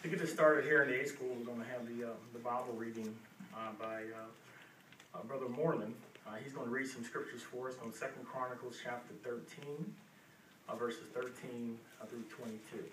To get this started here in the 8th school, we're going to have the Bible reading by Brother Moreland. He's going to read some scriptures for us on 2 Chronicles chapter 13, verses 13 through 22.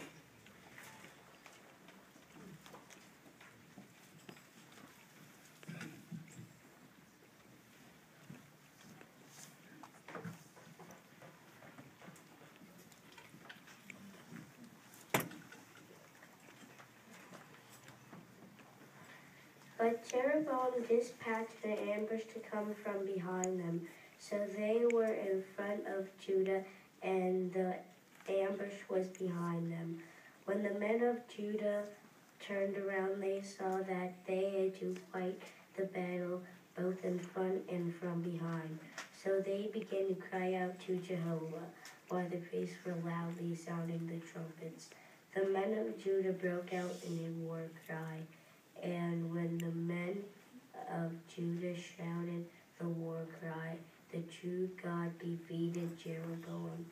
But Jeroboam dispatched an ambush to come from behind them. So they were in front of Judah, and the ambush was behind them. When the men of Judah turned around, they saw that they had to fight the battle both in front and from behind. So they began to cry out to Jehovah, while the priests were loudly sounding the trumpets. The men of Judah broke out in a war cry. And when the men of Judah shouted the war cry, the true God defeated Jeroboam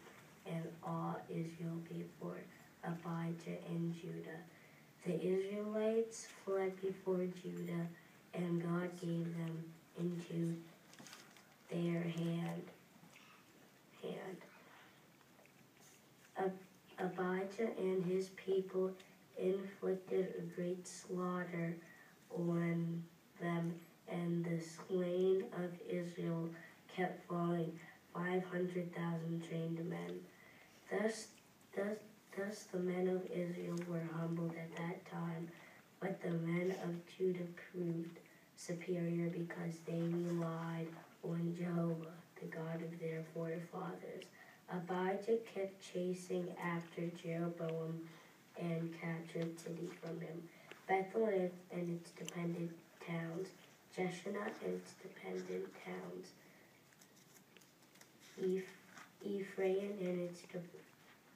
and all Israel before Abijah and Judah. The Israelites fled before Judah, and God gave them into their hand. Abijah and his people inflicted a great slaughter on them, and the slain of Israel kept falling, 500,000 trained men. Thus the men of Israel were humbled at that time, but the men of Judah proved superior because they relied on Jehovah, the God of their forefathers. Abijah kept chasing after Jeroboam and captured city from him, Bethel and its dependent towns, Jeshanah and its dependent towns, Ephraim and its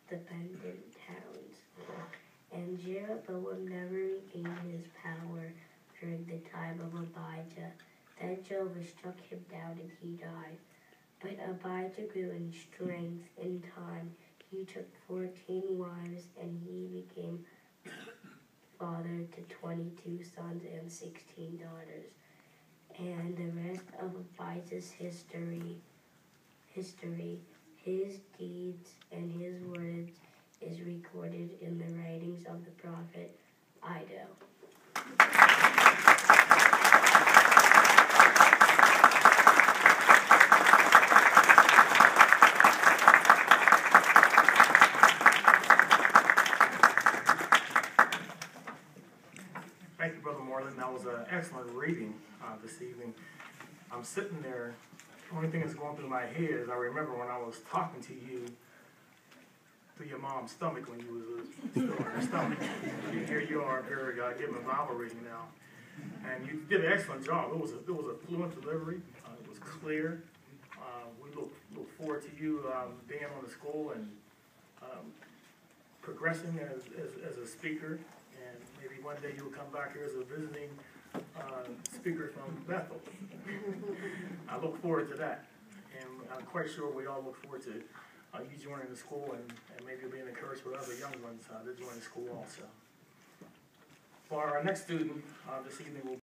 dependent towns. And Jeroboam never regained his power during the time of Abijah. Then Jehovah struck him down and he died. But Abijah grew in strength in time. He took 14 wives, and he became father to 22 sons and 16 daughters. And the rest of Abijah's history, his deeds, and his words is recorded in the writings of the prophet Iddo. Thank you, Brother Moreland. That was an excellent reading this evening. I'm sitting there. The only thing that's going through my head is I remember when I was talking to you through your mom's stomach when you was still in her stomach. And here you are here giving a Bible reading now. And you did an excellent job. It was a fluent delivery. It was clear. We look forward to you being on the school and progressing as a speaker. And maybe one day you'll come back here as a visiting speaker from Bethel. I look forward to that. And I'm quite sure we all look forward to you joining the school and maybe being encouraged with other young ones to join the school also. For our next student this evening will